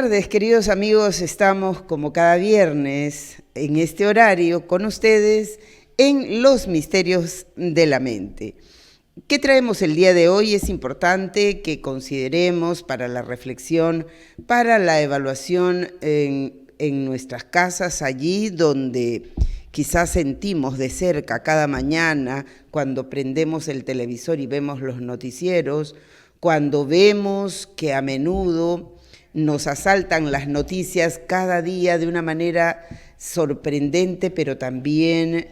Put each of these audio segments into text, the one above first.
tardes, queridos amigos. Estamos como cada viernes en este horario con ustedes en Los Misterios de la Mente. ¿Qué traemos el día de hoy? Es importante que consideremos para la reflexión, para la evaluación en nuestras casas, allí donde quizás sentimos de cerca cada mañana cuando prendemos el televisor y vemos los noticieros, cuando vemos que a menudo nos asaltan las noticias cada día de una manera sorprendente, pero también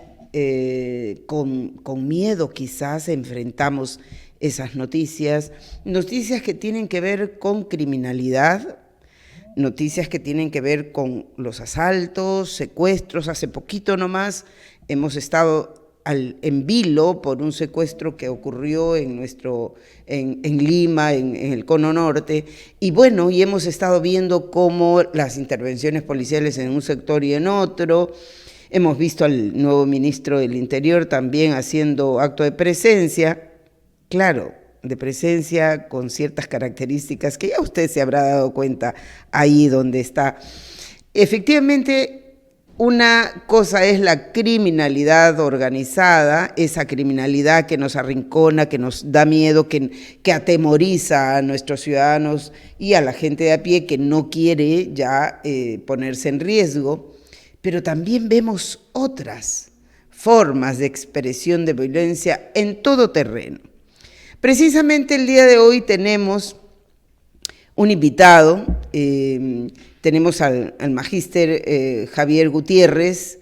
con miedo quizás enfrentamos esas noticias que tienen que ver con criminalidad, noticias que tienen que ver con los asaltos, secuestros. Hace poquito nomás hemos estado en vilo por un secuestro que ocurrió en Lima, en el Cono Norte, y bueno, y hemos estado viendo cómo las intervenciones policiales en un sector y en otro. Hemos visto al nuevo ministro del Interior también haciendo acto de presencia, claro, de presencia con ciertas características que ya usted se habrá dado cuenta ahí donde está. Efectivamente, una cosa es la criminalidad organizada, esa criminalidad que nos arrincona, que nos da miedo, que atemoriza a nuestros ciudadanos y a la gente de a pie que no quiere ya ponerse en riesgo, pero también vemos otras formas de expresión de violencia en todo terreno. Precisamente el día de hoy tenemos un invitado, tenemos al magíster Javier Gutiérrez,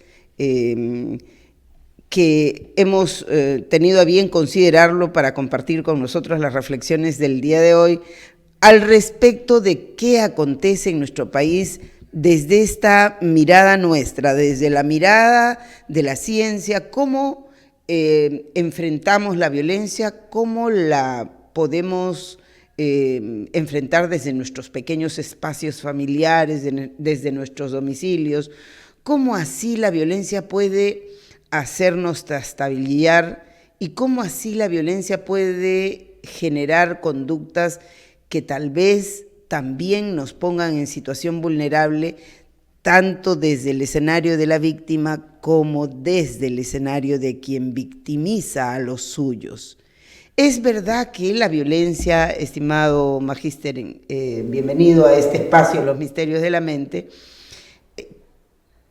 que hemos tenido a bien considerarlo para compartir con nosotros las reflexiones del día de hoy al respecto de qué acontece en nuestro país desde esta mirada nuestra, desde la mirada de la ciencia, cómo enfrentamos la violencia, cómo la podemos enfrentar desde nuestros pequeños espacios familiares, desde nuestros domicilios, cómo así la violencia puede hacernos trastabillar y cómo así la violencia puede generar conductas que tal vez también nos pongan en situación vulnerable, tanto desde el escenario de la víctima como desde el escenario de quien victimiza a los suyos. Es verdad que la violencia, estimado magíster, bienvenido a este espacio, Los Misterios de la Mente,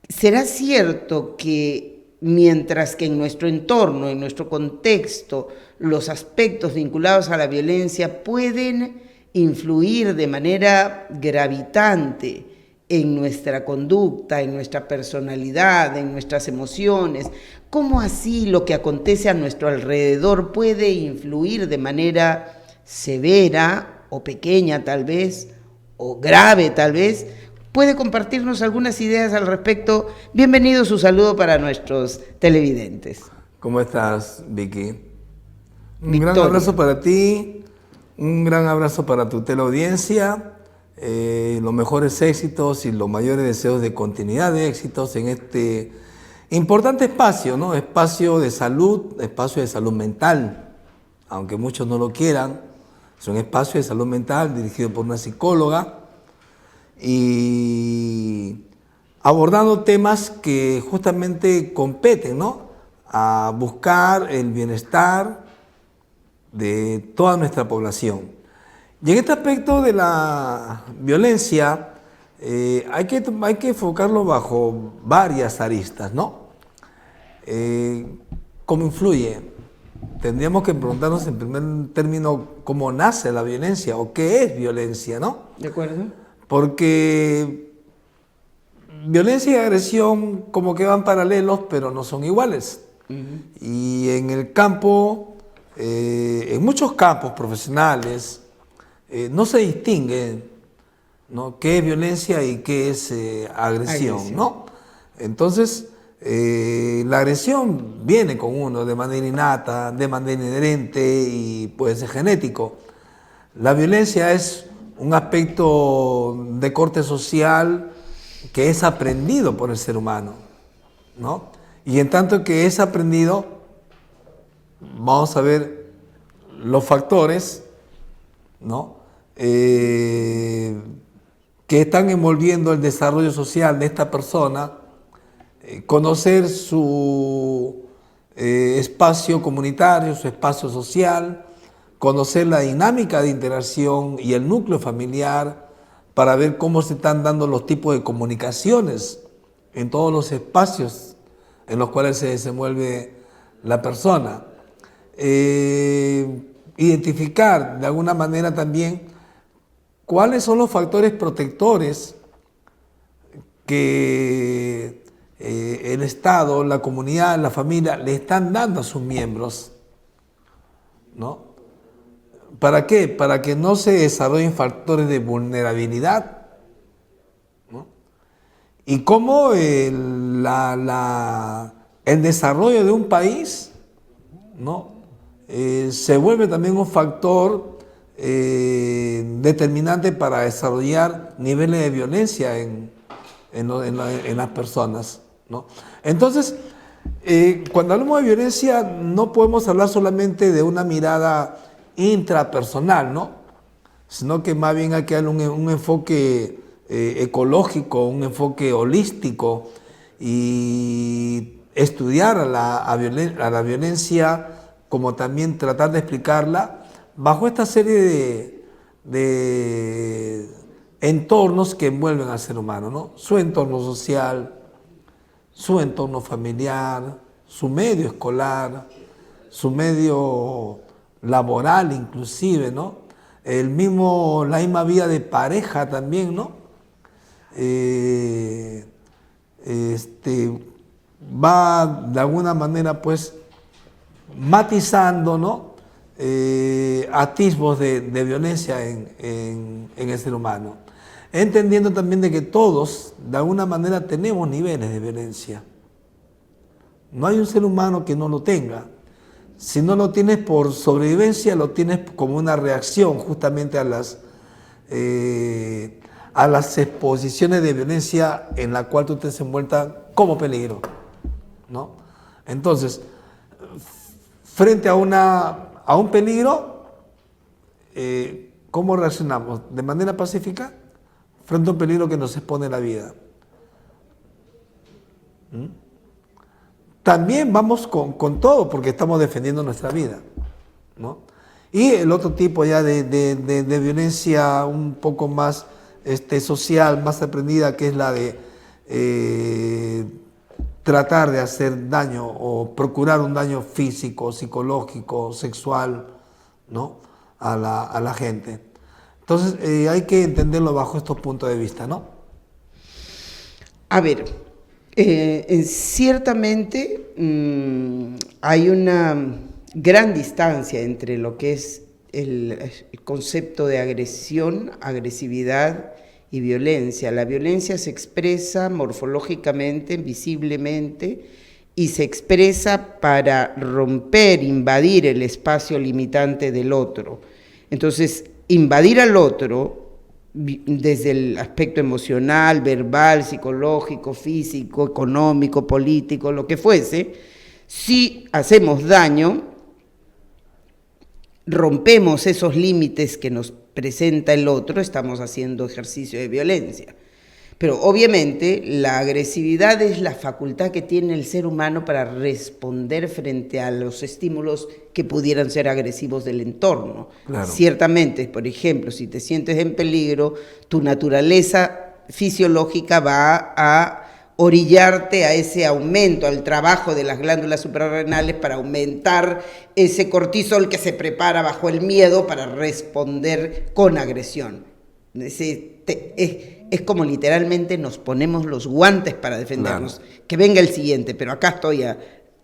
¿será cierto que mientras que en nuestro entorno, en nuestro contexto, los aspectos vinculados a la violencia pueden influir de manera gravitante en nuestra conducta, en nuestra personalidad, en nuestras emociones, cómo así lo que acontece a nuestro alrededor puede influir de manera severa o pequeña tal vez, o grave tal vez? ¿Puede compartirnos algunas ideas al respecto? Bienvenido, su saludo para nuestros televidentes. ¿Cómo estás, Vicky? Un gran abrazo para ti, un gran abrazo para tu teleaudiencia, los mejores éxitos y los mayores deseos de continuidad de éxitos en este importante espacio, ¿no? Espacio de salud mental, aunque muchos no lo quieran. Es un espacio de salud mental dirigido por una psicóloga y abordando temas que justamente competen, ¿no?, a buscar el bienestar de toda nuestra población. Y en este aspecto de la violencia hay que enfocarlo bajo varias aristas, ¿no? ¿Cómo influye? Tendríamos que preguntarnos en primer término cómo nace la violencia o qué es violencia, ¿no? ¿De acuerdo? Porque violencia y agresión como que van paralelos, pero no son iguales. Y en el campo, en muchos campos profesionales, no se distingue, ¿no?, qué es violencia y qué es agresión, ¿no? Entonces, la agresión viene con uno de manera innata, de manera inherente y puede ser genético. La violencia es un aspecto de corte social que es aprendido por el ser humano, ¿no? Y en tanto que es aprendido, vamos a ver los factores, ¿no?, que que están envolviendo el desarrollo social de esta persona, conocer su espacio comunitario, su espacio social, conocer la dinámica de interacción y el núcleo familiar para ver cómo se están dando los tipos de comunicaciones en todos los espacios en los cuales se desenvuelve la persona. Identificar de alguna manera también cuáles son los factores protectores que el Estado, la comunidad, la familia le están dando a sus miembros, ¿no? ¿Para qué? Para que no se desarrollen factores de vulnerabilidad, ¿no? Y cómo el desarrollo de un país, ¿no? Se vuelve también un factor determinante para desarrollar niveles de violencia en las personas, ¿no? Entonces, cuando hablamos de violencia, no podemos hablar solamente de una mirada intrapersonal, ¿no? Sino que más bien hay que darle un enfoque ecológico, un enfoque holístico y estudiar a la violencia, como también tratar de explicarla bajo esta serie de entornos que envuelven al ser humano, ¿no? Su entorno social, su entorno familiar, su medio escolar, su medio laboral inclusive, ¿no? La misma vida de pareja también, ¿no? Va de alguna manera pues matizando, ¿no? Atisbos de violencia en el ser humano. Entendiendo también de que todos, de alguna manera, tenemos niveles de violencia. No hay un ser humano que no lo tenga. Si no lo tienes por sobrevivencia, lo tienes como una reacción justamente a las exposiciones de violencia en la cual tú te desenvuelta como peligro, ¿no? Entonces, frente a un peligro, ¿cómo reaccionamos? ¿De manera pacífica? Frente a un peligro que nos expone la vida. También vamos con todo porque estamos defendiendo nuestra vida, ¿no? Y el otro tipo ya de violencia un poco más social, más aprendida, que es la de tratar de hacer daño o procurar un daño físico, psicológico, sexual, ¿no? a la gente. Entonces hay que entenderlo bajo estos puntos de vista, ¿no? A ver, ciertamente hay una gran distancia entre lo que es el concepto de agresión, agresividad y violencia. La violencia se expresa morfológicamente, visiblemente, y se expresa para romper, invadir el espacio limitante del otro. Entonces, invadir al otro desde el aspecto emocional, verbal, psicológico, físico, económico, político, lo que fuese, si hacemos daño, rompemos esos límites que nos presenta el otro, estamos haciendo ejercicio de violencia. Pero obviamente la agresividad es la facultad que tiene el ser humano para responder frente a los estímulos que pudieran ser agresivos del entorno. Claro. Ciertamente, por ejemplo, si te sientes en peligro, tu naturaleza fisiológica va a orillarte a ese aumento, al trabajo de las glándulas suprarrenales para aumentar ese cortisol que se prepara bajo el miedo para responder con agresión. Es como literalmente nos ponemos los guantes para defendernos. Claro. Que venga el siguiente, pero acá estoy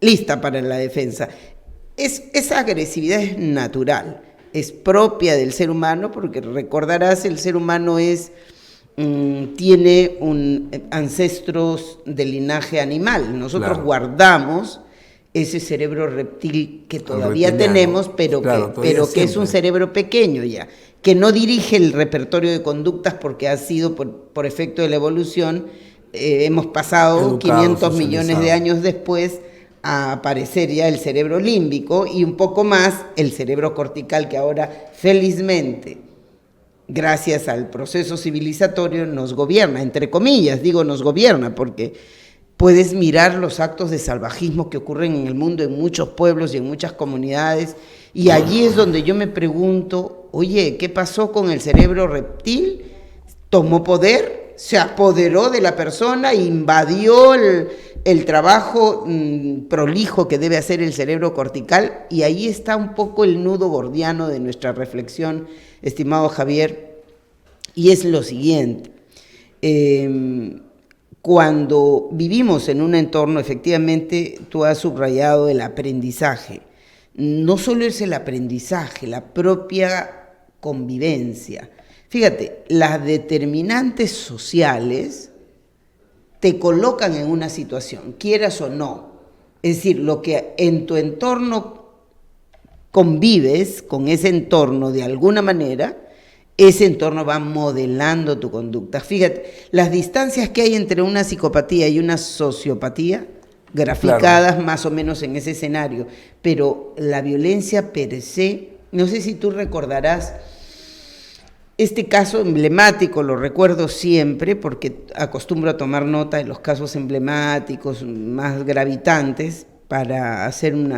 lista para la defensa. Esa agresividad es natural, es propia del ser humano, porque recordarás, el ser humano tiene ancestros de linaje animal. Nosotros claro. guardamos ese cerebro reptil que todavía tenemos, pero claro, que es un cerebro pequeño ya, que no dirige el repertorio de conductas porque ha sido por efecto de la evolución. Hemos pasado 500 millones de años después a aparecer ya el cerebro límbico y un poco más el cerebro cortical, que ahora felizmente gracias al proceso civilizatorio, nos gobierna, entre comillas, digo nos gobierna, porque puedes mirar los actos de salvajismo que ocurren en el mundo, en muchos pueblos y en muchas comunidades, y allí es donde yo me pregunto, oye, ¿qué pasó con el cerebro reptil? Tomó poder, se apoderó de la persona, invadió el trabajo prolijo que debe hacer el cerebro cortical, y ahí está un poco el nudo gordiano de nuestra reflexión, estimado Javier, y es lo siguiente. Cuando vivimos en un entorno, efectivamente, tú has subrayado el aprendizaje. No solo es el aprendizaje, la propia convivencia. Fíjate, las determinantes sociales te colocan en una situación, quieras o no. Es decir, lo que en tu entorno convives con ese entorno de alguna manera, ese entorno va modelando tu conducta. Fíjate, las distancias que hay entre una psicopatía y una sociopatía, graficadas claro, más o menos en ese escenario, pero la violencia per se, no sé si tú recordarás este caso emblemático, lo recuerdo siempre porque acostumbro a tomar nota de los casos emblemáticos más gravitantes para hacer un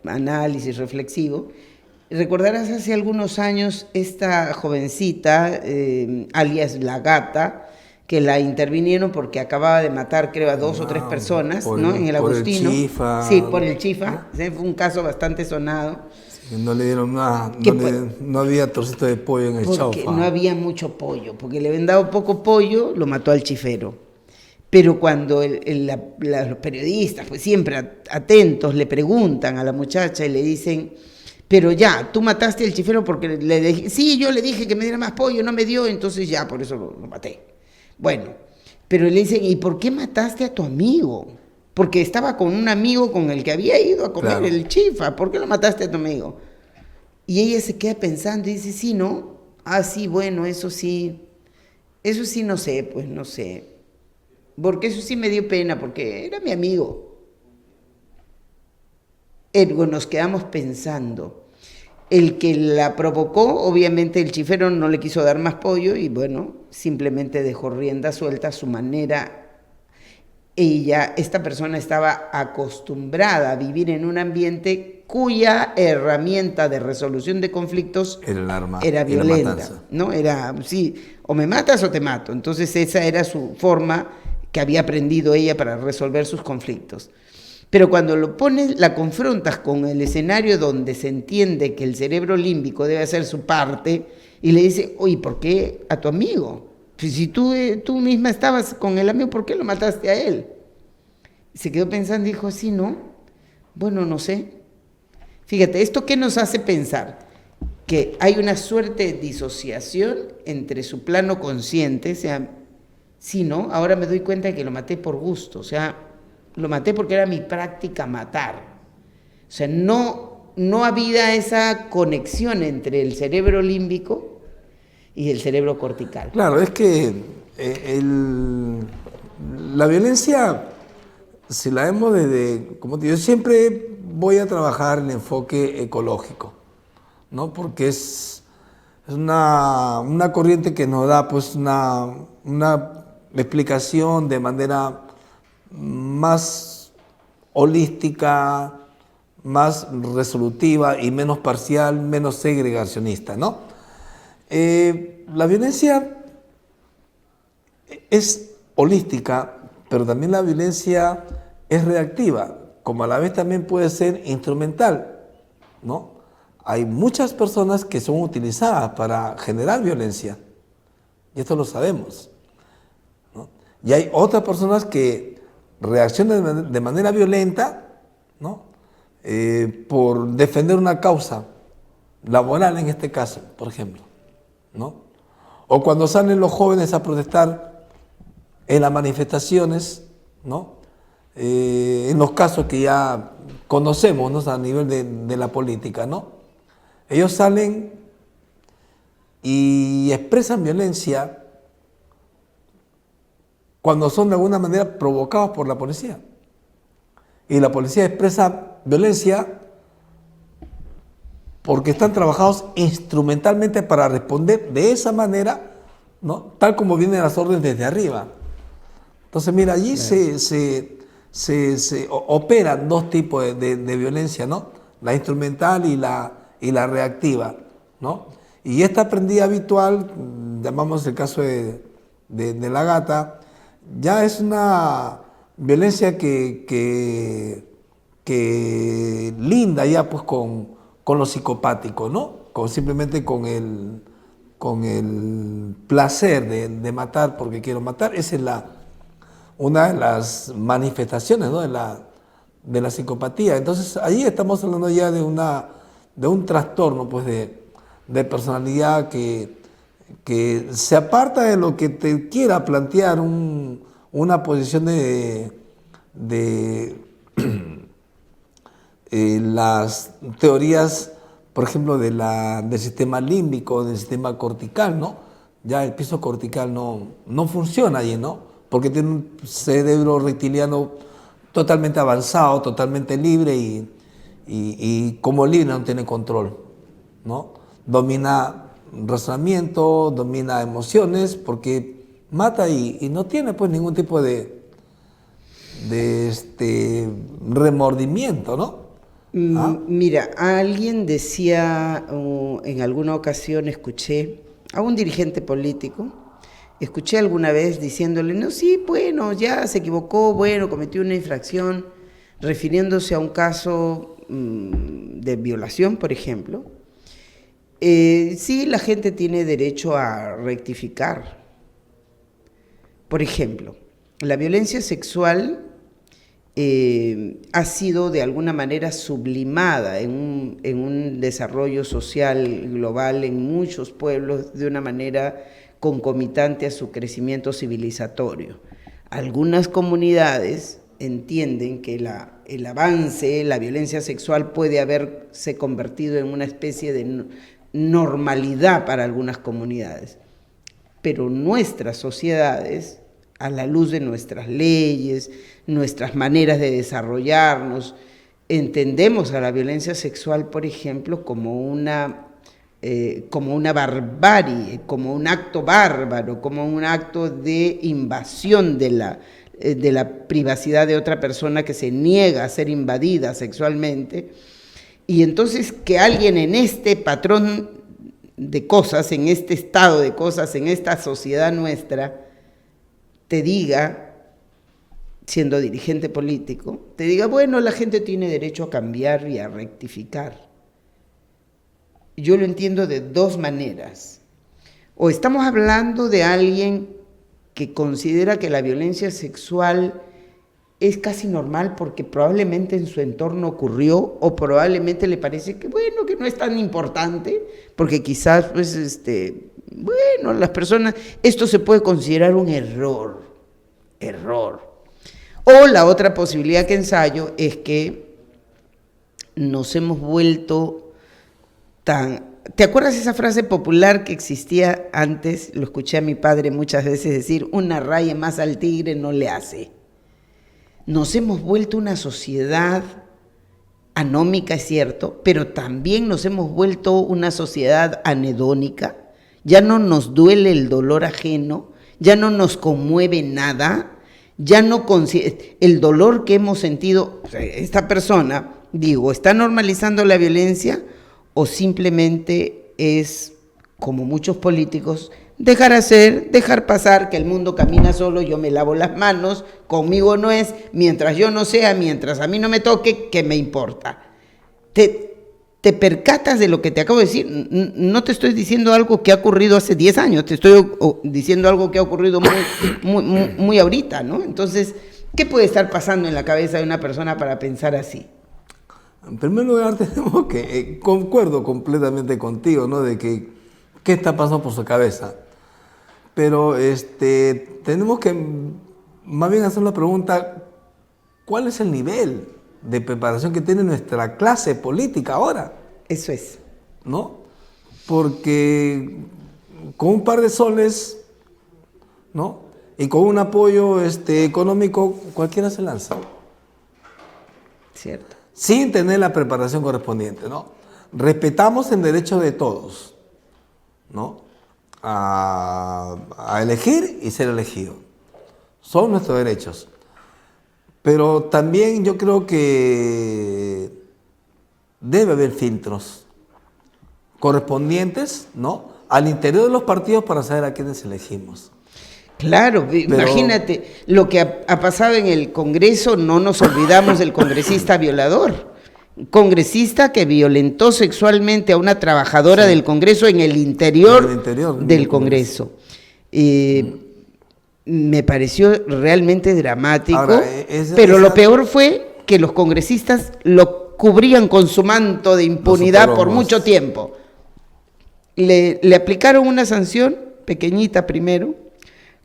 análisis reflexivo. Recordarás hace algunos años esta jovencita, alias La Gata, que la intervinieron porque acababa de matar, creo, a 2 o 3 personas, ¿no? En el Agustino. Por el Chifa. Sí, por el Chifa. ¿Sí? Fue un caso bastante sonado. Sí, no le dieron nada, no había trocito de pollo en el chaufa. Porque no había mucho pollo, porque le habían dado poco pollo, lo mató al chifero. Pero cuando los periodistas, pues siempre atentos, le preguntan a la muchacha y le dicen, pero ya, tú mataste al chifero porque sí, yo le dije que me diera más pollo, no me dio, entonces ya, por eso lo maté. Bueno, pero le dicen, ¿y por qué mataste a tu amigo? Porque estaba con un amigo con el que había ido a comer el chifa, ¿por qué lo mataste a tu amigo? Y ella se queda pensando y dice, sí, ¿no? Ah, sí, bueno, eso sí no sé, pues no sé. Porque eso sí me dio pena, porque era mi amigo. Ergo, nos quedamos pensando. El que la provocó, obviamente el chifero no le quiso dar más pollo y bueno, simplemente dejó rienda suelta a su manera. Esta persona estaba acostumbrada a vivir en un ambiente cuya herramienta de resolución de conflictos era violenta, ¿no? Era, sí, o me matas o te mato. Entonces esa era su forma que había aprendido ella para resolver sus conflictos. Pero cuando lo pones, la confrontas con el escenario donde se entiende que el cerebro límbico debe hacer su parte y le dice, oye, ¿por qué a tu amigo? Pues si tú misma estabas con el amigo, ¿por qué lo mataste a él? Se quedó pensando y dijo, sí, ¿no? Bueno, no sé. Fíjate, ¿esto qué nos hace pensar? Que hay una suerte de disociación entre su plano consciente, o sea, sí, ¿no? Ahora me doy cuenta de que lo maté por gusto, o sea, lo maté porque era mi práctica matar. O sea, no había esa conexión entre el cerebro límbico y el cerebro cortical. Claro, es que la violencia, si la vemos desde, como te digo, yo siempre voy a trabajar el enfoque ecológico, ¿no? Porque es una corriente que nos da pues una explicación de manera más holística, más resolutiva y menos parcial, menos segregacionista, ¿no? La violencia es holística, pero también la violencia es reactiva, como a la vez también puede ser instrumental, ¿no? Hay muchas personas que son utilizadas para generar violencia, y esto lo sabemos, ¿no? Y hay otras personas que reaccionan de manera violenta, ¿no? Por defender una causa laboral en este caso, por ejemplo, ¿no? O cuando salen los jóvenes a protestar en las manifestaciones, ¿no? En los casos que ya conocemos, ¿no? A nivel de la política, ¿no? Ellos salen y expresan violencia cuando son de alguna manera provocados por la policía. Y la policía expresa violencia porque están trabajados instrumentalmente para responder de esa manera, ¿no? Tal como vienen las órdenes desde arriba. Entonces, mira, allí se operan dos tipos de violencia, ¿no? La instrumental y la reactiva, ¿no? Y esta prendida habitual, llamamos el caso de la gata, ya es una violencia que linda ya pues con lo psicopático, ¿no? Simplemente con el placer de matar porque quiero matar. Esa es una de las manifestaciones, ¿no? de la psicopatía. Entonces, ahí estamos hablando ya de un trastorno pues, de personalidad que se aparta de lo que te quiera plantear una posición de las teorías, por ejemplo, del sistema límbico, del sistema cortical, ¿no? Ya el piso cortical no funciona allí, ¿no? Porque tiene un cerebro reptiliano totalmente avanzado, totalmente libre y como libre no tiene control, ¿no? Domina razonamiento, domina emociones, porque mata y no tiene pues ningún tipo de remordimiento, ¿no? Mira, alguien decía, en alguna ocasión escuché a un dirigente político, escuché alguna vez diciéndole, no, sí, bueno, ya se equivocó, bueno, cometió una infracción, refiriéndose a un caso de violación, por ejemplo. Sí, la gente tiene derecho a rectificar. Por ejemplo, la violencia sexual ha sido de alguna manera sublimada en un desarrollo social global en muchos pueblos de una manera concomitante a su crecimiento civilizatorio. Algunas comunidades entienden que el avance, la violencia sexual puede haberse convertido en una especie de normalidad para algunas comunidades, pero nuestras sociedades, a la luz de nuestras leyes, nuestras maneras de desarrollarnos, entendemos a la violencia sexual, por ejemplo, como una barbarie, como un acto bárbaro, como un acto de invasión de la privacidad de otra persona que se niega a ser invadida sexualmente. Y entonces que alguien en este patrón de cosas, en este estado de cosas, en esta sociedad nuestra, te diga, siendo dirigente político, te diga, bueno, la gente tiene derecho a cambiar y a rectificar. Yo lo entiendo de dos maneras. O estamos hablando de alguien que considera que la violencia sexual es casi normal porque probablemente en su entorno ocurrió, o probablemente le parece que bueno, que no es tan importante, porque quizás pues bueno, las personas, esto se puede considerar un error. O la otra posibilidad que ensayo es que nos hemos vuelto tan... ¿Te acuerdas esa frase popular que existía antes? Lo escuché a mi padre muchas veces decir, una raya más al tigre no le hace. Nos hemos vuelto una sociedad anómica, es cierto, pero también nos hemos vuelto una sociedad anedónica. Ya no nos duele el dolor ajeno, ya no nos conmueve nada, ya no el dolor que hemos sentido, esta persona, digo, ¿está normalizando la violencia o simplemente es, como muchos políticos, dejar hacer, dejar pasar, que el mundo camina solo, yo me lavo las manos, conmigo no es, mientras yo no sea, mientras a mí no me toque, ¿qué me importa? ¿Te percatas de lo que te acabo de decir? No te estoy diciendo algo que ha ocurrido hace 10 años, te estoy diciendo algo que ha ocurrido muy ahorita, ¿no? Entonces, ¿qué puede estar pasando en la cabeza de una persona para pensar así? En primer lugar, tenemos que, concuerdo completamente contigo, ¿no? De que, ¿qué está pasando por su cabeza? Pero tenemos que más bien hacer la pregunta, ¿cuál es el nivel de preparación que tiene nuestra clase política ahora? Eso es. ¿No? Porque con un par de soles, ¿no? Y con un apoyo económico, cualquiera se lanza. Cierto. Sin tener la preparación correspondiente, ¿no? respetamos el derecho de todos, ¿no? A elegir y ser elegido. Son nuestros derechos. Pero también yo creo que debe haber filtros correspondientes, ¿no?, al interior de los partidos para saber a quiénes elegimos. Claro, imagínate, lo que ha pasado en el Congreso, no nos olvidamos del congresista violador, congresista que violentó sexualmente a una trabajadora del Congreso en el interior del Congreso. Me pareció realmente dramático. Ahora, pero lo peor fue que los congresistas lo cubrían con su manto de impunidad por mucho tiempo. Le aplicaron una sanción pequeñita primero,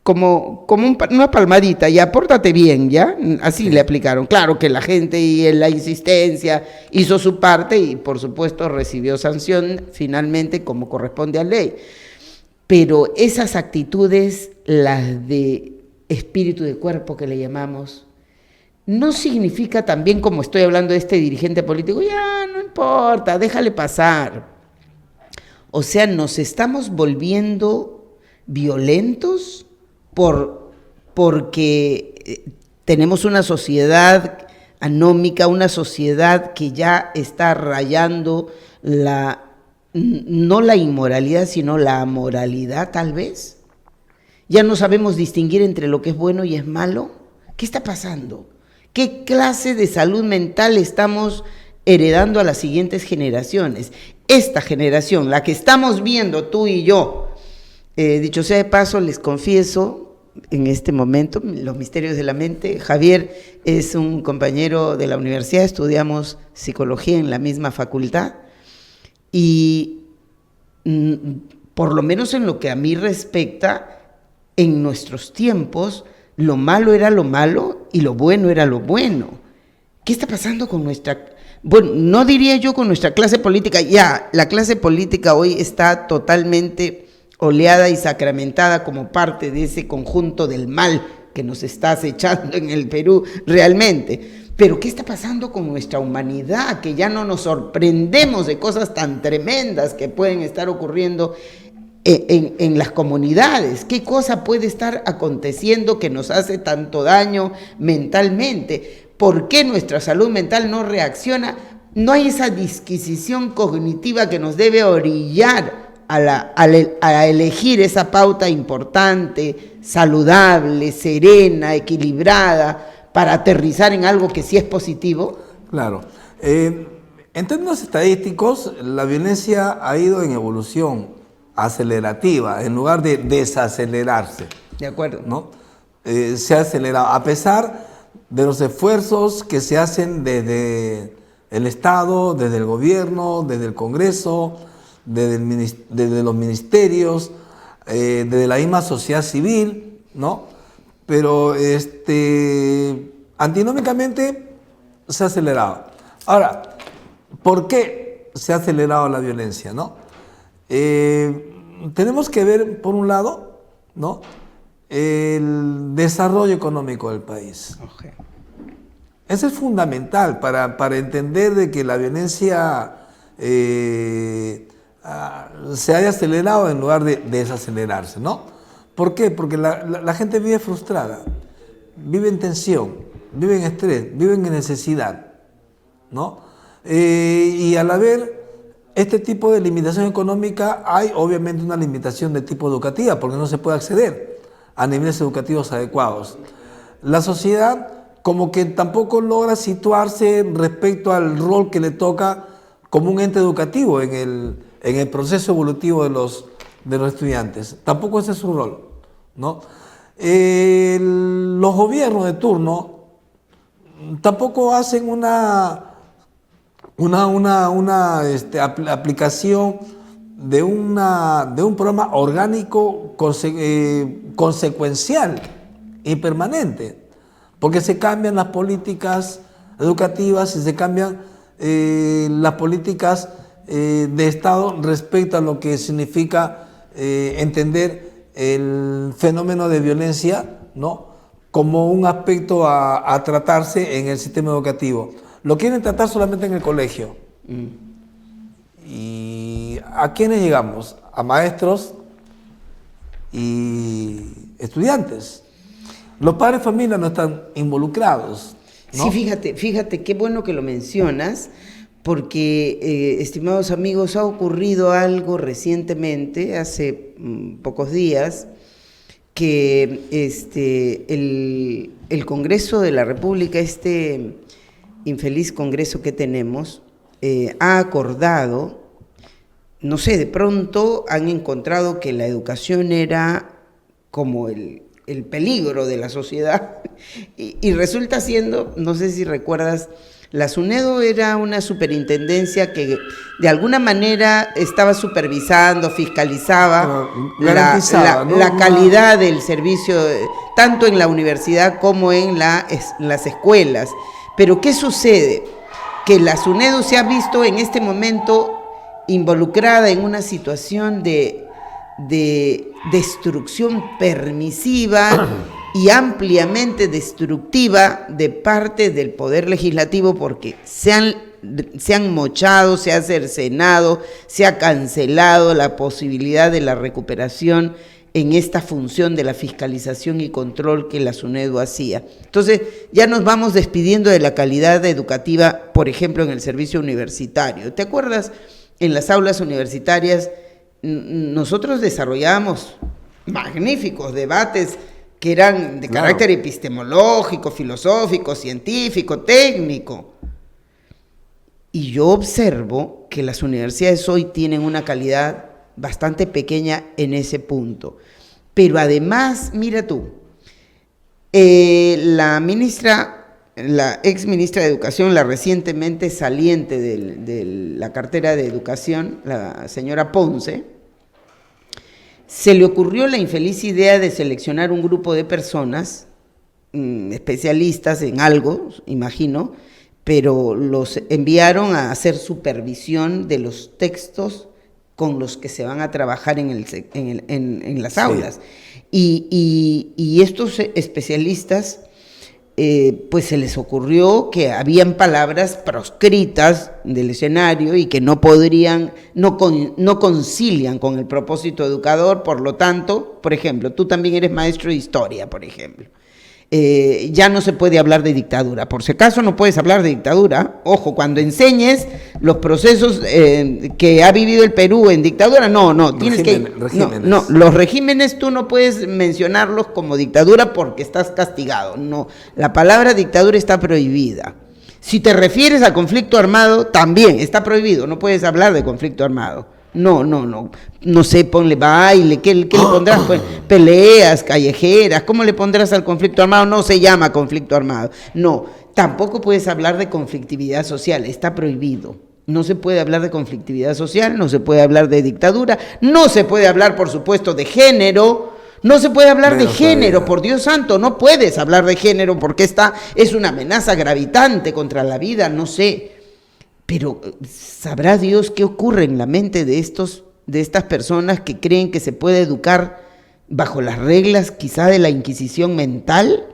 como una palmadita, ya, pórtate bien, ya, así le aplicaron. Claro que la gente y la insistencia hizo su parte y por supuesto recibió sanción finalmente como corresponde a ley. Pero esas actitudes, las de espíritu de cuerpo que le llamamos, no significa también, como estoy hablando de este dirigente político, ya no importa, déjale pasar. O sea, nos estamos volviendo violentos porque tenemos una sociedad anómica, una sociedad que ya está rayando no la inmoralidad, sino la amoralidad, tal vez. Ya no sabemos distinguir entre lo que es bueno y es malo. ¿Qué está pasando? ¿Qué clase de salud mental estamos heredando a las siguientes generaciones? Esta generación, la que estamos viendo tú y yo, dicho sea de paso, les confieso en este momento los misterios de la mente. Javier es un compañero de la universidad, estudiamos psicología en la misma facultad y por lo menos en lo que a mí respecta, en nuestros tiempos, lo malo era lo malo y lo bueno era lo bueno. ¿Qué está pasando con bueno, no diría yo con nuestra clase política? Ya, la clase política hoy está totalmente oleada y sacramentada como parte de ese conjunto del mal que nos está acechando en el Perú realmente. Pero ¿qué está pasando con nuestra humanidad? Que ya no nos sorprendemos de cosas tan tremendas que pueden estar ocurriendo en las comunidades. ¿Qué cosa puede estar aconteciendo que nos hace tanto daño mentalmente? ¿Por qué nuestra salud mental no reacciona? No hay esa disquisición cognitiva que nos debe orillar a elegir esa pauta importante, saludable, serena, equilibrada, para aterrizar en algo que sí es positivo. Claro. En términos estadísticos, la violencia ha ido en evolución acelerativa, en lugar de desacelerarse. De acuerdo. ¿No? Se ha acelerado, a pesar de los esfuerzos que se hacen desde el Estado, desde el gobierno, desde el Congreso, desde los ministerios, desde la misma sociedad civil, ¿no? Pero antinómicamente se ha acelerado. Ahora, ¿por qué se ha acelerado la violencia, no? Tenemos que ver, por un lado, ¿no?, el desarrollo económico del país. Okay. Eso es fundamental para entender de que la violencia se haya acelerado en lugar de desacelerarse, ¿no? ¿Por qué? Porque la gente vive frustrada, vive en tensión, vive en estrés, vive en necesidad, ¿no? Y al haber este tipo de limitación económica, hay obviamente una limitación de tipo educativa, porque no se puede acceder a niveles educativos adecuados. La sociedad como que tampoco logra situarse respecto al rol que le toca como un ente educativo en el proceso evolutivo de los estudiantes. Tampoco ese es su rol, ¿no? Los gobiernos de turno tampoco hacen una aplicación de un programa orgánico consecuencial y permanente, porque se cambian las políticas educativas y se cambian las políticas de Estado respecto a lo que significa entender el fenómeno de violencia, ¿no?, como un aspecto a tratarse en el sistema educativo. Lo quieren tratar solamente en el colegio. ¿a quiénes llegamos? A maestros y estudiantes. Los padres de familia no están involucrados, ¿no? Sí, fíjate, qué bueno que lo mencionas, porque, estimados amigos, ha ocurrido algo recientemente, hace pocos días, que el Congreso de la República, este infeliz Congreso que tenemos, ha acordado, no sé, de pronto han encontrado que la educación era como el peligro de la sociedad y resulta siendo, no sé si recuerdas, la SUNEDU era una superintendencia que de alguna manera estaba supervisando, fiscalizaba la calidad del servicio, tanto en la universidad como en las escuelas. Pero ¿qué sucede? Que la SUNEDU se ha visto en este momento involucrada en una situación de destrucción permisiva y ampliamente destructiva de parte del Poder Legislativo, porque se han mochado, se ha cercenado, se ha cancelado la posibilidad de la recuperación en esta función de la fiscalización y control que la SUNEDU hacía. Entonces, ya nos vamos despidiendo de la calidad educativa, por ejemplo, en el servicio universitario. ¿Te acuerdas? En las aulas universitarias nosotros desarrollábamos magníficos debates que eran de carácter epistemológico, filosófico, científico, técnico. Y yo observo que las universidades hoy tienen una calidad bastante pequeña en ese punto. Pero además, mira tú, la ex ministra de Educación, la recientemente saliente de la cartera de Educación, la señora Ponce, se le ocurrió la infeliz idea de seleccionar un grupo de personas, especialistas en algo, imagino, pero los enviaron a hacer supervisión de los textos con los que se van a trabajar en las aulas. Y estos especialistas, pues se les ocurrió que habían palabras proscritas del escenario y que no concilian con el propósito educador. Por lo tanto, por ejemplo, tú también eres maestro de historia, por ejemplo. Ya no se puede hablar de dictadura. Por si acaso no puedes hablar de dictadura. Ojo, cuando enseñes los procesos que ha vivido el Perú en dictadura, los regímenes tú no puedes mencionarlos como dictadura porque estás castigado. No, la palabra dictadura está prohibida. Si te refieres a conflicto armado, también está prohibido. No puedes hablar de conflicto armado. No sé, ponle baile, ¿qué le pondrás? Pues, peleas callejeras, ¿cómo le pondrás al conflicto armado? No se llama conflicto armado. No, tampoco puedes hablar de conflictividad social, está prohibido. No se puede hablar de conflictividad social, no se puede hablar de dictadura, no se puede hablar, por supuesto, de género. No se puede hablar de género, por Dios santo, no puedes hablar de género porque es una amenaza gravitante contra la vida, no sé. Pero sabrá Dios qué ocurre en la mente de estas personas que creen que se puede educar bajo las reglas quizá de la Inquisición mental.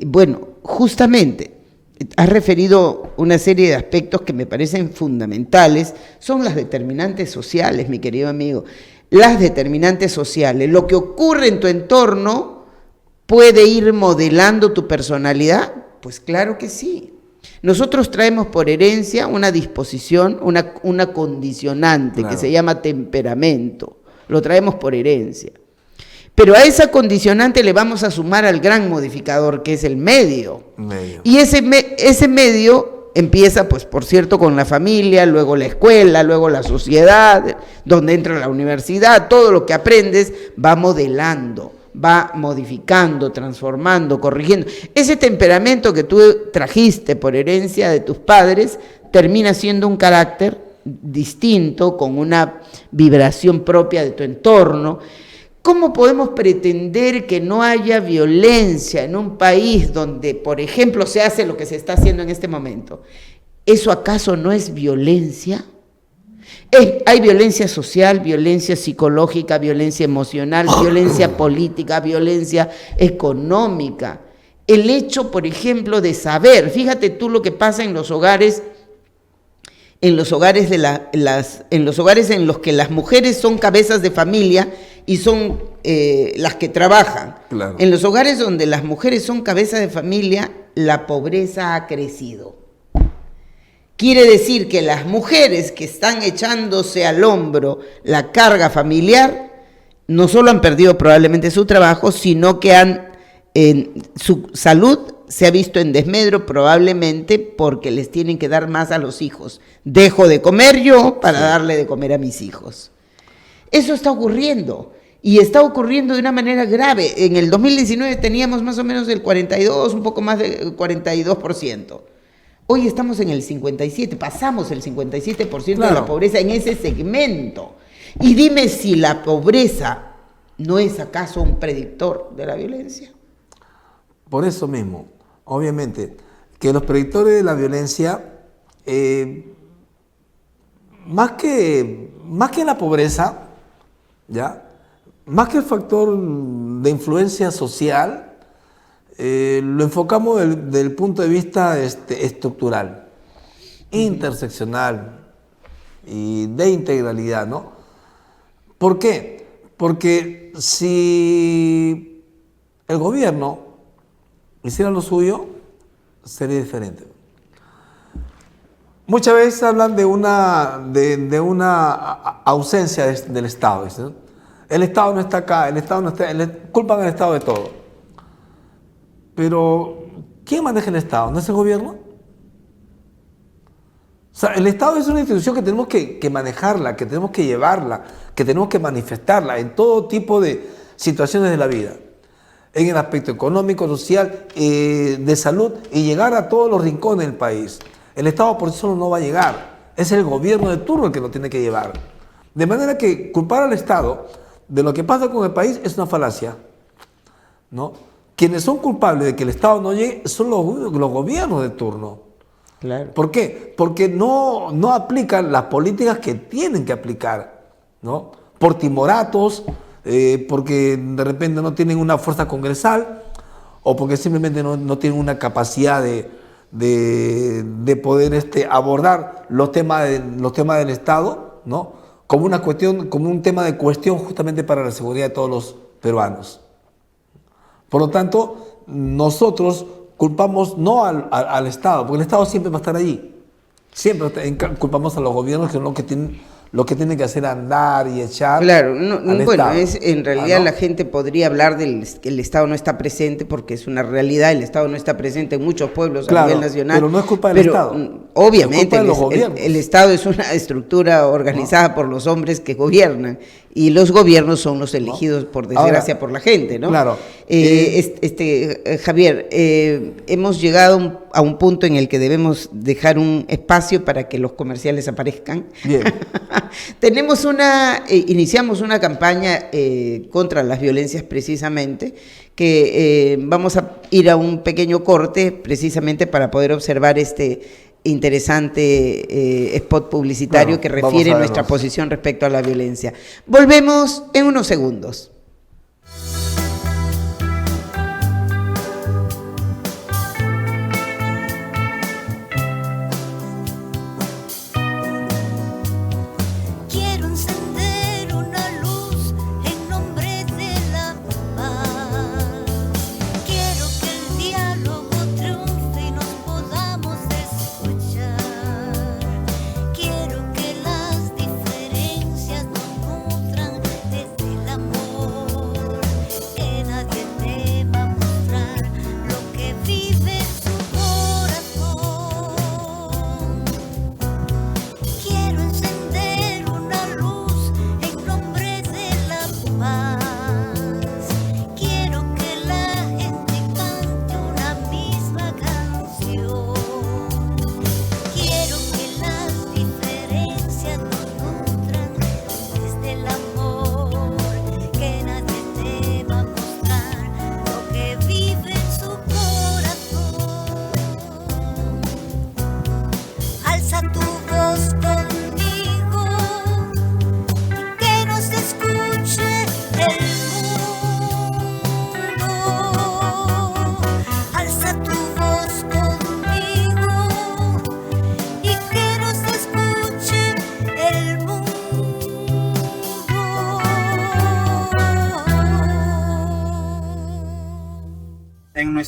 Bueno, justamente has referido una serie de aspectos que me parecen fundamentales, son las determinantes sociales, mi querido amigo. Las determinantes sociales, lo que ocurre en tu entorno puede ir modelando tu personalidad, pues claro que sí. Nosotros traemos por herencia una disposición, una condicionante que se llama temperamento, lo traemos por herencia. Pero a esa condicionante le vamos a sumar al gran modificador que es el medio. Y ese medio empieza, pues por cierto, con la familia, luego la escuela, luego la sociedad, donde entra la universidad, todo lo que aprendes va modelando, va modificando, transformando, corrigiendo. Ese temperamento que tú trajiste por herencia de tus padres termina siendo un carácter distinto, con una vibración propia de tu entorno. ¿Cómo podemos pretender que no haya violencia en un país donde, por ejemplo, se hace lo que se está haciendo en este momento? ¿Eso acaso no es violencia? Hay violencia social, violencia psicológica, violencia emocional, violencia política, violencia económica. El hecho, por ejemplo, de saber, fíjate tú lo que pasa en los hogares en los hogares en los hogares en los que las mujeres son cabezas de familia y son las que trabajan. Claro. En los hogares donde las mujeres son cabezas de familia, la pobreza ha crecido. Quiere decir que las mujeres que están echándose al hombro la carga familiar no solo han perdido probablemente su trabajo, sino que su salud se ha visto en desmedro, probablemente porque les tienen que dar más a los hijos. Dejo de comer yo para darle de comer a mis hijos. Eso está ocurriendo, y está ocurriendo de una manera grave. En el 2019 teníamos más o menos el 42, un poco más del 42%. Hoy estamos en el 57%, pasamos el 57% de la pobreza en ese segmento. Y dime si la pobreza no es acaso un predictor de la violencia. Por eso mismo, obviamente, que los predictores de la violencia, más que la pobreza, ¿ya? Más que el factor de influencia social, lo enfocamos desde el punto de vista estructural, interseccional y de integralidad, ¿no? ¿Por qué? Porque si el gobierno hiciera lo suyo, sería diferente. Muchas veces hablan de una ausencia del Estado. ¿Sí? El Estado no está acá, el Estado no está, culpan al Estado de todo. Pero, ¿quién maneja el Estado? ¿No es el gobierno? O sea, el Estado es una institución que tenemos que manejarla, que tenemos que llevarla, que tenemos que manifestarla en todo tipo de situaciones de la vida. En el aspecto económico, social, de salud, y llegar a todos los rincones del país. El Estado por sí solo no va a llegar. Es el gobierno de turno el que lo tiene que llevar. De manera que culpar al Estado de lo que pasa con el país es una falacia, ¿no? Quienes son culpables de que el Estado no llegue son los gobiernos de turno. Claro. ¿Por qué? Porque no aplican las políticas que tienen que aplicar, ¿no? Por timoratos, porque de repente no tienen una fuerza congresal, o porque simplemente no tienen una capacidad de poder abordar los temas del Estado, ¿no? Como un tema de cuestión justamente para la seguridad de todos los peruanos. Por lo tanto, nosotros culpamos no al Estado, porque el Estado siempre va a estar allí. Siempre culpamos a los gobiernos, que son lo que tienen que hacer andar y echar. Claro, bueno, en realidad ¿no? La gente podría hablar que el Estado no está presente, porque es una realidad. El Estado no está presente en muchos pueblos a nivel nacional. Pero no es culpa del Estado. Obviamente, es culpa de los gobiernos. El Estado es una estructura organizada por los hombres que gobiernan, y los gobiernos son los elegidos, por desgracia, por la gente, ¿no? Claro. Javier, hemos llegado a un punto en el que debemos dejar un espacio para que los comerciales aparezcan. Bien. Iniciamos una campaña contra las violencias, precisamente, que vamos a ir a un pequeño corte precisamente para poder observar este interesante spot publicitario que refiere nuestra posición respecto a la violencia. Volvemos en unos segundos.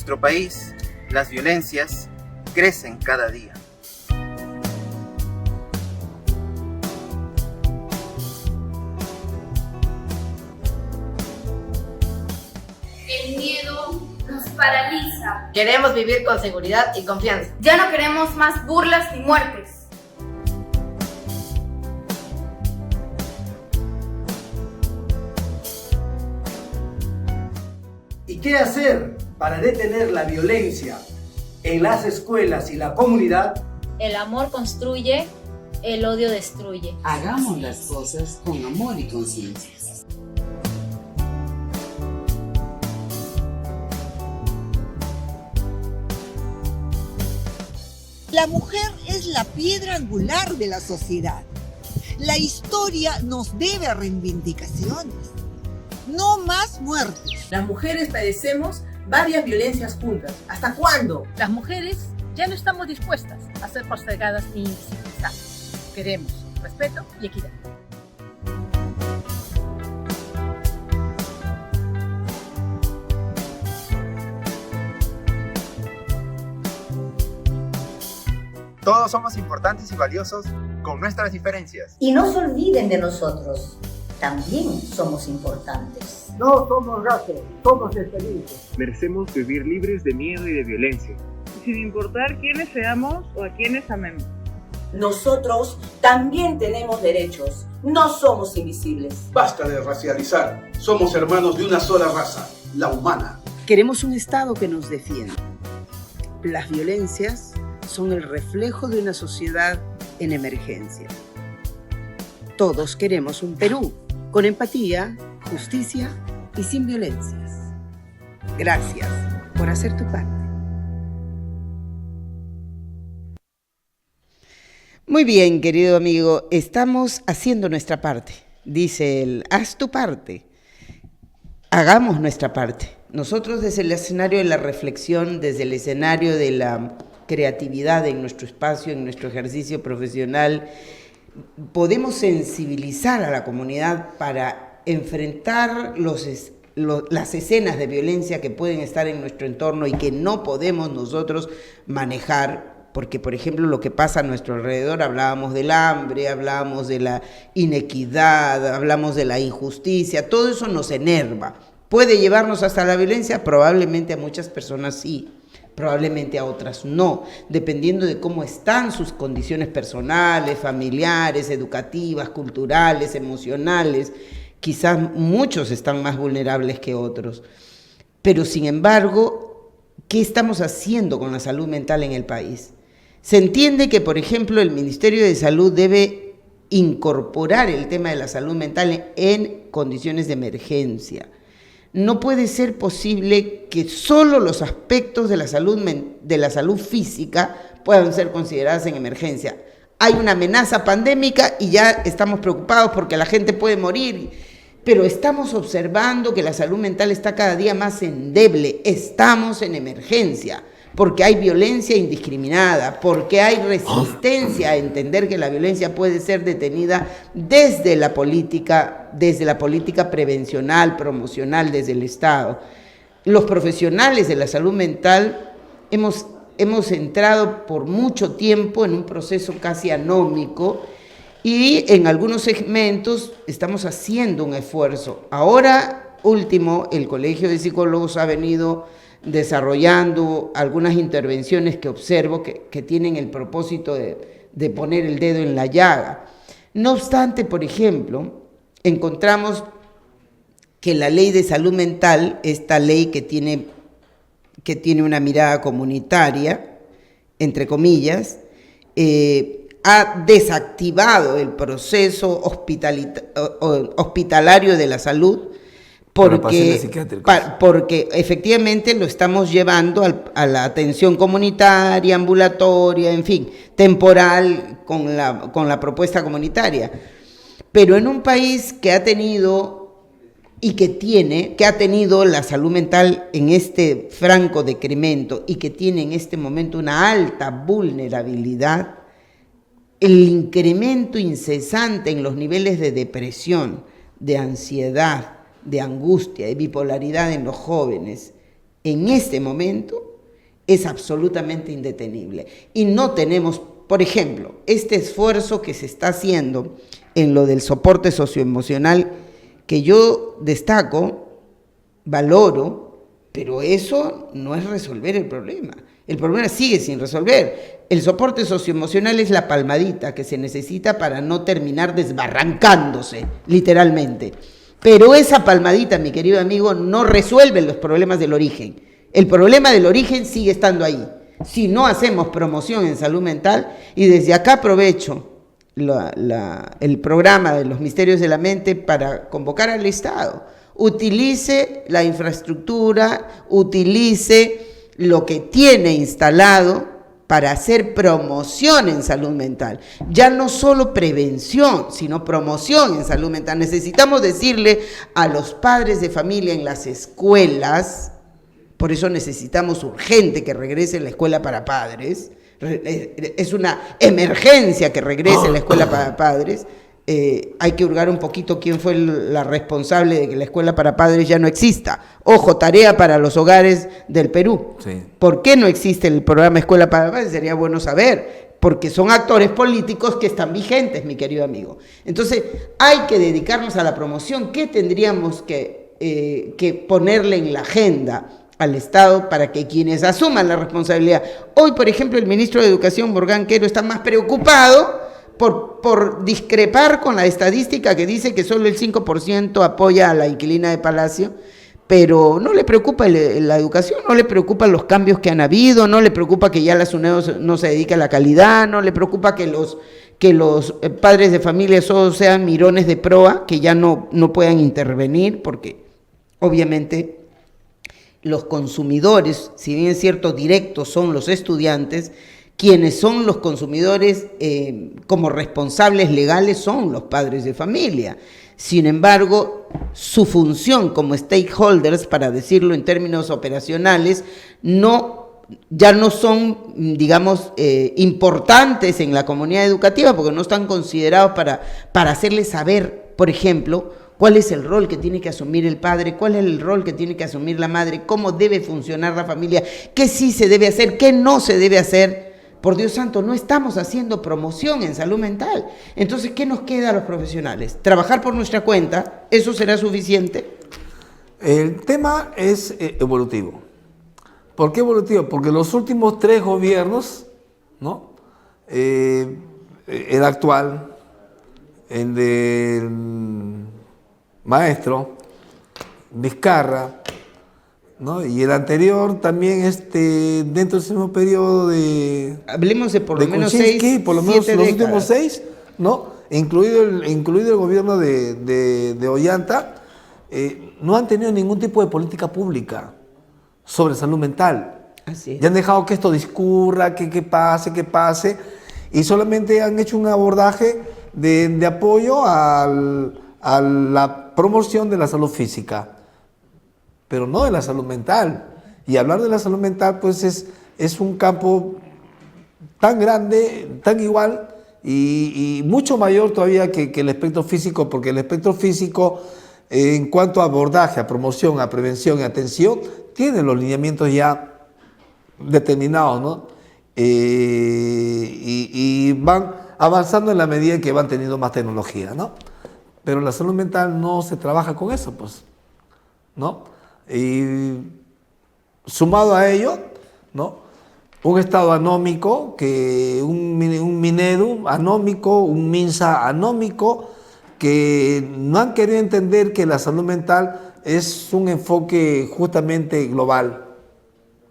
nuestro país, las violencias crecen cada día. El miedo nos paraliza. Queremos vivir con seguridad y confianza. Ya no queremos más burlas ni muertes. ¿Y qué hacer para detener la violencia en las escuelas y la comunidad? El amor construye, el odio destruye. Hagamos las cosas con amor y conciencia. La mujer es la piedra angular de la sociedad. La historia nos debe reivindicaciones. No más muertes. Las mujeres padecemos varias violencias juntas. ¿Hasta cuándo? Las mujeres ya no estamos dispuestas a ser postergadas ni invisibilizadas. Queremos respeto y equidad. Todos somos importantes y valiosos con nuestras diferencias. Y no se olviden de nosotros, también somos importantes. No somos gatos, somos experientes. Merecemos vivir libres de miedo y de violencia. Sin importar quiénes seamos o a quiénes amemos. Nosotros también tenemos derechos, no somos invisibles. Basta de racializar, somos hermanos de una sola raza, la humana. Queremos un Estado que nos defienda. Las violencias son el reflejo de una sociedad en emergencia. Todos queremos un Perú con empatía, justicia y sin violencias. Gracias por hacer tu parte. Muy bien, querido amigo, estamos haciendo nuestra parte. Dice él, haz tu parte. Hagamos nuestra parte. Nosotros desde el escenario de la reflexión, desde el escenario de la creatividad en nuestro espacio, en nuestro ejercicio profesional, podemos sensibilizar a la comunidad para enfrentar las escenas de violencia que pueden estar en nuestro entorno y que no podemos nosotros manejar, porque, por ejemplo, lo que pasa a nuestro alrededor, hablábamos del hambre, hablábamos de la inequidad, hablamos de la injusticia, todo eso nos enerva. ¿Puede llevarnos hasta la violencia? Probablemente a muchas personas sí. Probablemente a otras no, dependiendo de cómo están sus condiciones personales, familiares, educativas, culturales, emocionales. Quizás muchos están más vulnerables que otros. Pero sin embargo, ¿qué estamos haciendo con la salud mental en el país? Se entiende que, por ejemplo, el Ministerio de Salud debe incorporar el tema de la salud mental en condiciones de emergencia. No puede ser posible que solo los aspectos de la salud física puedan ser consideradas en emergencia. Hay una amenaza pandémica y ya estamos preocupados porque la gente puede morir, pero estamos observando que la salud mental está cada día más endeble. Estamos en emergencia porque hay violencia indiscriminada, porque hay resistencia a entender que la violencia puede ser detenida desde la política prevencional, promocional, desde el Estado. Los profesionales de la salud mental hemos entrado por mucho tiempo en un proceso casi anómico y en algunos segmentos estamos haciendo un esfuerzo. Ahora último, el Colegio de Psicólogos ha venido desarrollando algunas intervenciones que observo que tienen el propósito de poner el dedo en la llaga. No obstante, por ejemplo, encontramos que la ley de salud mental, esta ley que tiene una mirada comunitaria, entre comillas, ha desactivado el proceso hospitalario de la salud porque efectivamente lo estamos llevando a la atención comunitaria, ambulatoria, en fin, temporal con la propuesta comunitaria. Pero en un país que ha tenido la salud mental en este franco decremento y que tiene en este momento una alta vulnerabilidad, el incremento incesante en los niveles de depresión, de ansiedad, de angustia, de bipolaridad en los jóvenes, en este momento es absolutamente indetenible. Y no tenemos, por ejemplo, este esfuerzo que se está haciendo en lo del soporte socioemocional, que yo destaco, valoro, pero eso no es resolver el problema. El problema sigue sin resolver. El soporte socioemocional es la palmadita que se necesita para no terminar desbarrancándose, literalmente. Pero esa palmadita, mi querido amigo, no resuelve los problemas del origen. El problema del origen sigue estando ahí. Si no hacemos promoción en salud mental, y desde acá aprovecho el programa de los Misterios de la Mente para convocar al Estado. Utilice la infraestructura, utilice lo que tiene instalado para hacer promoción en salud mental. Ya no solo prevención, sino promoción en salud mental. Necesitamos decirle a los padres de familia en las escuelas, por eso necesitamos urgente que regrese la escuela para padres, es una emergencia que regrese la escuela para padres. Hay que hurgar un poquito quién fue la responsable de que la escuela para padres ya no exista. Ojo, tarea para los hogares del Perú. Sí. ¿Por qué no existe el programa Escuela para Padres? Sería bueno saber, porque son actores políticos que están vigentes, mi querido amigo. Entonces, hay que dedicarnos a la promoción. ¿Qué tendríamos que ponerle en la agenda al Estado para que quienes asuman la responsabilidad? Hoy, por ejemplo, el ministro de Educación, Morgan Quero, está más preocupado por discrepar con la estadística que dice que solo el 5% apoya a la inquilina de Palacio, pero no le preocupa la educación, no le preocupan los cambios que han habido, no le preocupa que ya la SUNEDO no se dedique a la calidad, no le preocupa que los padres de familia solo sean mirones de proa, que ya no puedan intervenir, porque obviamente los consumidores, si bien es cierto directos son los estudiantes, quienes son los consumidores como responsables legales son los padres de familia. Sin embargo, su función como stakeholders, para decirlo en términos operacionales, ya no son, digamos, importantes en la comunidad educativa, porque no están considerados para hacerles saber, por ejemplo, cuál es el rol que tiene que asumir el padre, cuál es el rol que tiene que asumir la madre, cómo debe funcionar la familia, qué sí se debe hacer, qué no se debe hacer. Por Dios santo, no estamos haciendo promoción en salud mental. Entonces, ¿qué nos queda a los profesionales? ¿Trabajar por nuestra cuenta? ¿Eso será suficiente? El tema es evolutivo. ¿Por qué evolutivo? Porque los últimos 3 gobiernos, ¿no? El actual, el del maestro Vizcarra, ¿no? Y el anterior también dentro del mismo periodo de... Hablemos de por lo menos Kuczynski, 6, por lo menos 7 los décadas. últimos 6, ¿no? Incluido el gobierno de Ollanta, no han tenido ningún tipo de política pública sobre salud mental. Así es. Ya han dejado que esto discurra, que pase, y solamente han hecho un abordaje de apoyo a la promoción de la salud física, pero no de la salud mental. Y hablar de la salud mental, pues es un campo tan grande, tan igual y mucho mayor todavía que el espectro físico, porque el espectro físico, en cuanto a abordaje, a promoción, a prevención y atención, tiene los lineamientos ya determinados, ¿no? Y van avanzando en la medida en que van teniendo más tecnología, ¿no? Pero la salud mental no se trabaja con eso, pues, ¿no? Y sumado a ello, ¿no? Un estado anómico, un Minedu anómico, un MINSA anómico, que no han querido entender que la salud mental es un enfoque justamente global,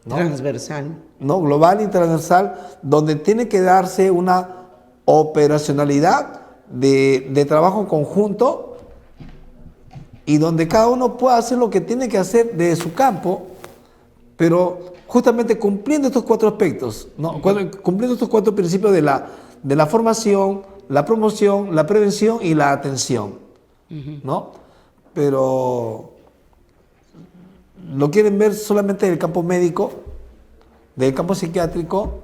¿no? Transversal. ¿No? Global y transversal, donde tiene que darse una operacionalidad de trabajo conjunto, y donde cada uno pueda hacer lo que tiene que hacer de su campo, pero justamente cumpliendo estos 4 aspectos, ¿no? Cumpliendo estos 4 principios de la formación, la promoción, la prevención y la atención, ¿no? Pero lo quieren ver solamente del campo médico, del campo psiquiátrico,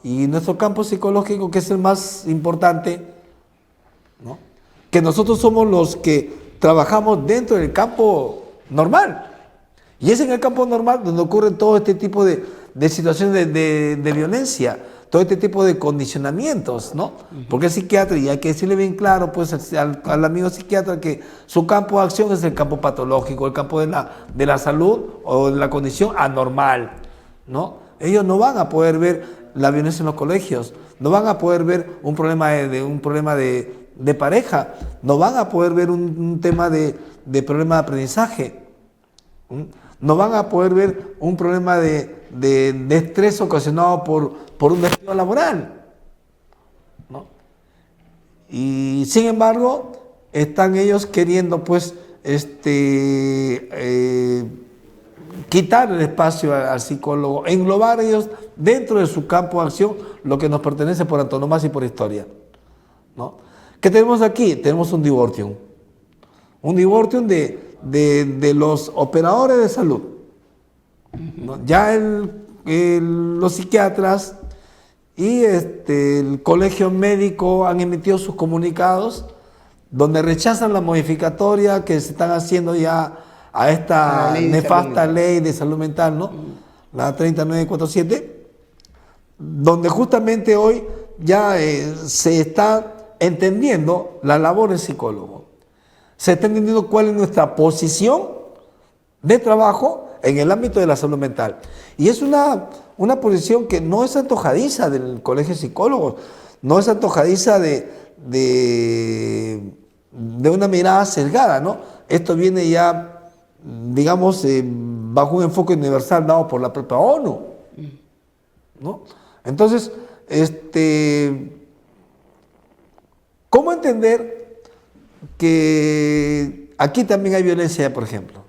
y nuestro campo psicológico, que es el más importante, ¿no? Que nosotros somos los que trabajamos dentro del campo normal, Y es en el campo normal donde ocurren todo este tipo de situaciones de violencia, todo este tipo de condicionamientos, ¿no? Porque el psiquiatra, y hay que decirle bien claro pues al amigo psiquiatra que su campo de acción es el campo patológico, el campo de la salud o de la condición anormal, ¿no? Ellos no van a poder ver la violencia en los colegios, no van a poder ver un problema de pareja, no van a poder ver un tema de problema de aprendizaje, no van a poder ver un problema de estrés ocasionado por un despido laboral, ¿no? Y sin embargo, están ellos queriendo pues quitar el espacio al psicólogo, englobar ellos dentro de su campo de acción lo que nos pertenece por antonomasia y por historia, ¿no? ¿Qué tenemos aquí? Tenemos un divortium de los operadores de salud, ¿no? Ya los psiquiatras y el colegio médico han emitido sus comunicados donde rechazan la modificatoria que se están haciendo ya a esta nefasta ley de salud mental, ¿no? La 3947, donde justamente hoy ya se está entendiendo la labor del psicólogo. Se está entendiendo cuál es nuestra posición de trabajo en el ámbito de la salud mental. Y es una posición que no es antojadiza del Colegio de Psicólogos, no es antojadiza de una mirada sesgada, ¿no? Esto viene ya, digamos, bajo un enfoque universal dado por la propia ONU, ¿no? Entonces, ¿cómo entender que aquí también hay violencia, por ejemplo,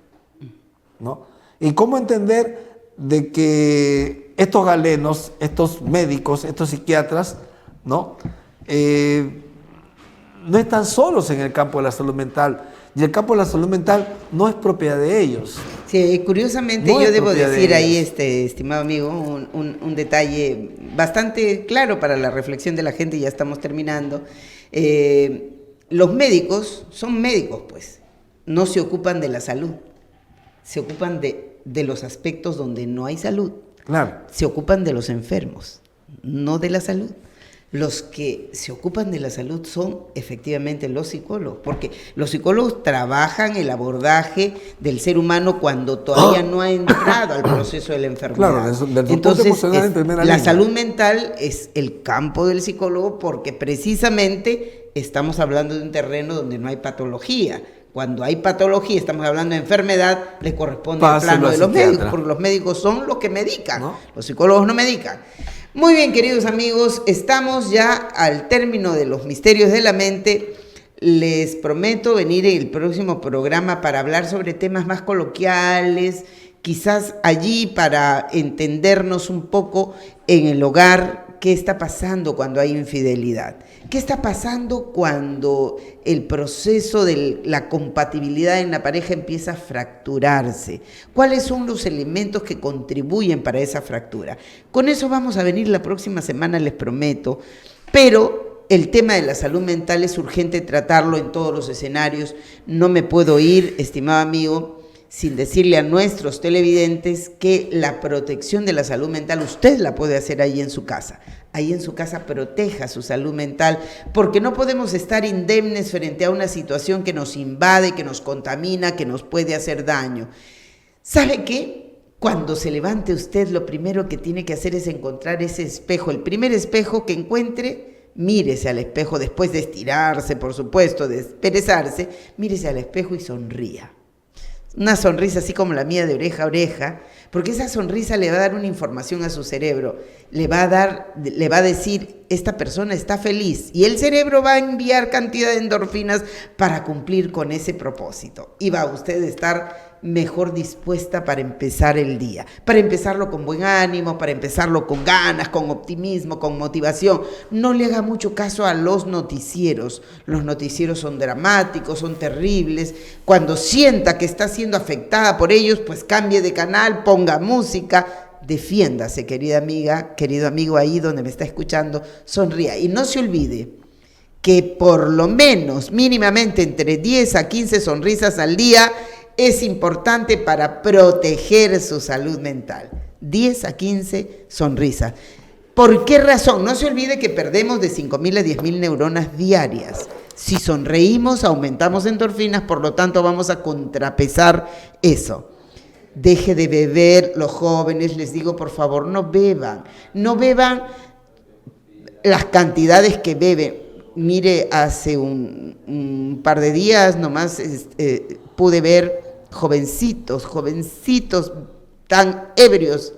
¿no? Y cómo entender de que estos galenos, estos médicos, estos psiquiatras, ¿no? No están solos en el campo de la salud mental, y el campo de la salud mental no es propiedad de ellos. Sí, curiosamente yo debo decir ahí, estimado amigo, un detalle bastante claro para la reflexión de la gente, ya estamos terminando. Los médicos son médicos, pues, no se ocupan de la salud, se ocupan de los aspectos donde no hay salud. Claro. Se ocupan de los enfermos, no de la salud. Los que se ocupan de la salud son efectivamente los psicólogos, porque los psicólogos trabajan el abordaje del ser humano cuando todavía no ha entrado al proceso de la enfermedad. Claro, del entonces emocional en primera la línea. salud mental es el campo del psicólogo porque precisamente estamos hablando de un terreno donde no hay patología. Cuando hay patología, estamos hablando de enfermedad, le corresponde al plano de los médicos, porque los médicos son los que medican, ¿no? Los psicólogos no medican. Muy bien, queridos amigos, estamos ya al término de los misterios de la mente. Les prometo venir en el próximo programa para hablar sobre temas más coloquiales, quizás allí para entendernos un poco en el hogar, qué está pasando cuando hay infidelidad. ¿Qué está pasando cuando el proceso de la compatibilidad en la pareja empieza a fracturarse? ¿Cuáles son los elementos que contribuyen para esa fractura? Con eso vamos a venir la próxima semana, les prometo, pero el tema de la salud mental es urgente tratarlo en todos los escenarios. No me puedo ir, estimado amigo, sin decirle a nuestros televidentes que la protección de la salud mental usted la puede hacer ahí en su casa. Ahí en su casa proteja su salud mental, porque no podemos estar indemnes frente a una situación que nos invade, que nos contamina, que nos puede hacer daño. ¿Sabe qué? Cuando se levante usted, lo primero que tiene que hacer es encontrar ese espejo, el primer espejo que encuentre. Mírese al espejo después de estirarse, por supuesto, de desperezarse, mírese al espejo y sonría. Una sonrisa así como la mía de oreja a oreja, porque esa sonrisa le va a dar una información a su cerebro, le va a decir, esta persona está feliz, y el cerebro va a enviar cantidad de endorfinas para cumplir con ese propósito, y va a usted estar mejor dispuesta para empezar el día, para empezarlo con buen ánimo, para empezarlo con ganas, con optimismo, con motivación. No le haga mucho caso a los noticieros son dramáticos, son terribles. Cuando sienta que está siendo afectada por ellos, pues cambie de canal, ponga música, defiéndase, querida amiga, querido amigo ahí donde me está escuchando, sonría y no se olvide que por lo menos mínimamente entre 10 a 15 sonrisas al día es importante para proteger su salud mental. 10 a 15 sonrisas. ¿Por qué razón? No se olvide que perdemos de 5.000 a 10.000 neuronas diarias. Si sonreímos, aumentamos endorfinas, por lo tanto vamos a contrapesar eso. Deje de beber, los jóvenes, les digo por favor, no beban las cantidades que beben. Mire, hace un par de días nomás pude ver jovencitos tan ebrios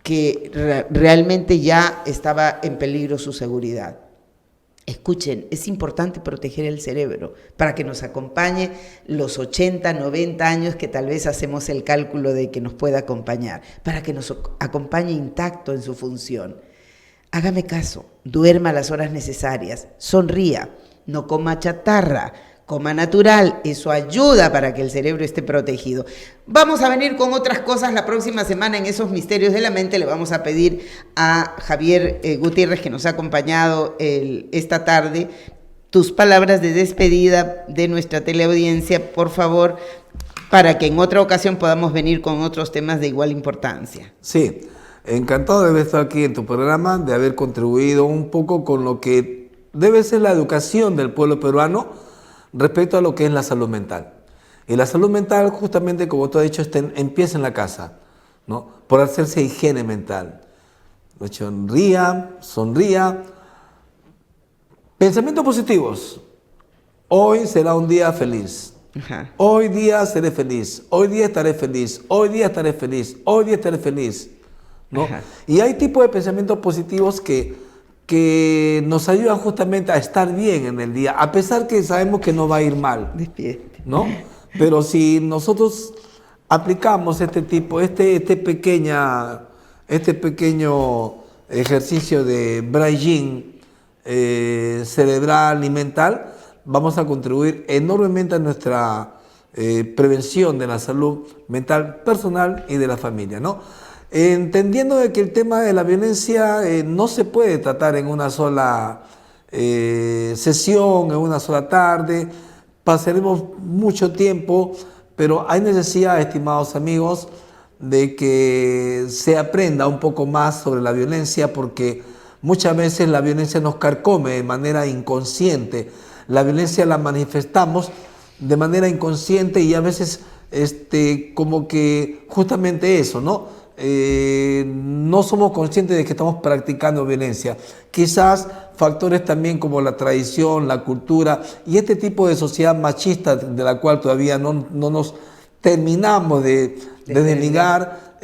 que realmente ya estaba en peligro su seguridad. Escuchen, es importante proteger el cerebro para que nos acompañe los 80, 90 años que tal vez hacemos el cálculo de que nos pueda acompañar, para que nos acompañe intacto en su función. Hágame caso, duerma a las horas necesarias, sonría, no coma chatarra, coma natural, eso ayuda para que el cerebro esté protegido. Vamos a venir con otras cosas la próxima semana en esos misterios de la mente. Le vamos a pedir a Javier Gutiérrez, que nos ha acompañado esta tarde, tus palabras de despedida de nuestra teleaudiencia, por favor, para que en otra ocasión podamos venir con otros temas de igual importancia. Sí, encantado de estar aquí en tu programa, de haber contribuido un poco con lo que debe ser la educación del pueblo peruano respecto a lo que es la salud mental. Y la salud mental, justamente como tú has dicho, empieza en la casa, ¿no? Por hacerse higiene mental. Sonría. Pensamientos positivos. Hoy será un día feliz. Ajá. Hoy día seré feliz. Hoy día estaré feliz. Hoy día estaré feliz. Hoy día estaré feliz, ¿no? Ajá. Y hay tipos de pensamientos positivos que nos ayudan justamente a estar bien en el día, a pesar que sabemos que no va a ir mal, ¿no? Pero si nosotros aplicamos este pequeño ejercicio de Braille cerebral y mental, vamos a contribuir enormemente a nuestra prevención de la salud mental personal y de la familia, ¿no? Entendiendo de que el tema de la violencia no se puede tratar en una sola sesión, en una sola tarde, pasaremos mucho tiempo, pero hay necesidad, estimados amigos, de que se aprenda un poco más sobre la violencia, porque muchas veces la violencia nos carcome de manera inconsciente. La violencia la manifestamos de manera inconsciente y a veces como que justamente eso, ¿no? No somos conscientes de que estamos practicando violencia. Quizás factores también como la tradición, la cultura y este tipo de sociedad machista de la cual todavía no nos terminamos de desligar,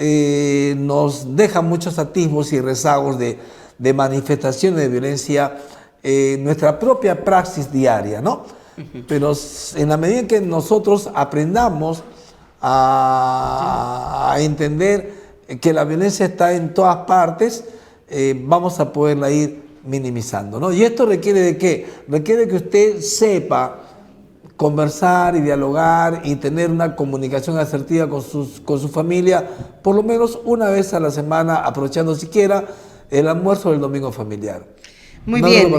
nos deja muchos atisbos y rezagos de manifestaciones de violencia en nuestra propia praxis diaria, ¿no? Pero en la medida en que nosotros aprendamos a entender que la violencia está en todas partes, vamos a poderla ir minimizando, ¿no? Y esto requiere de ¿qué? Requiere que usted sepa conversar y dialogar y tener una comunicación asertiva con su familia, por lo menos una vez a la semana, aprovechando siquiera el almuerzo del domingo familiar. Muy bien,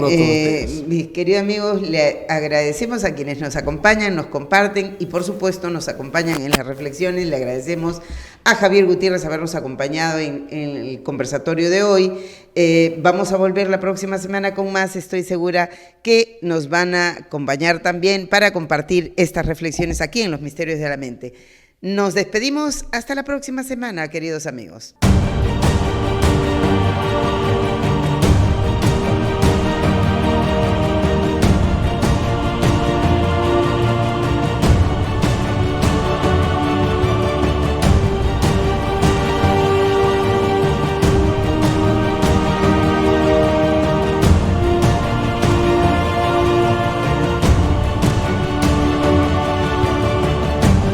mis queridos amigos, le agradecemos a quienes nos acompañan, nos comparten y por supuesto nos acompañan en las reflexiones. Le agradecemos a Javier Gutiérrez habernos acompañado en el conversatorio de hoy. Vamos a volver la próxima semana con más. Estoy segura que nos van a acompañar también para compartir estas reflexiones aquí en Los Misterios de la Mente. Nos despedimos hasta la próxima semana, queridos amigos.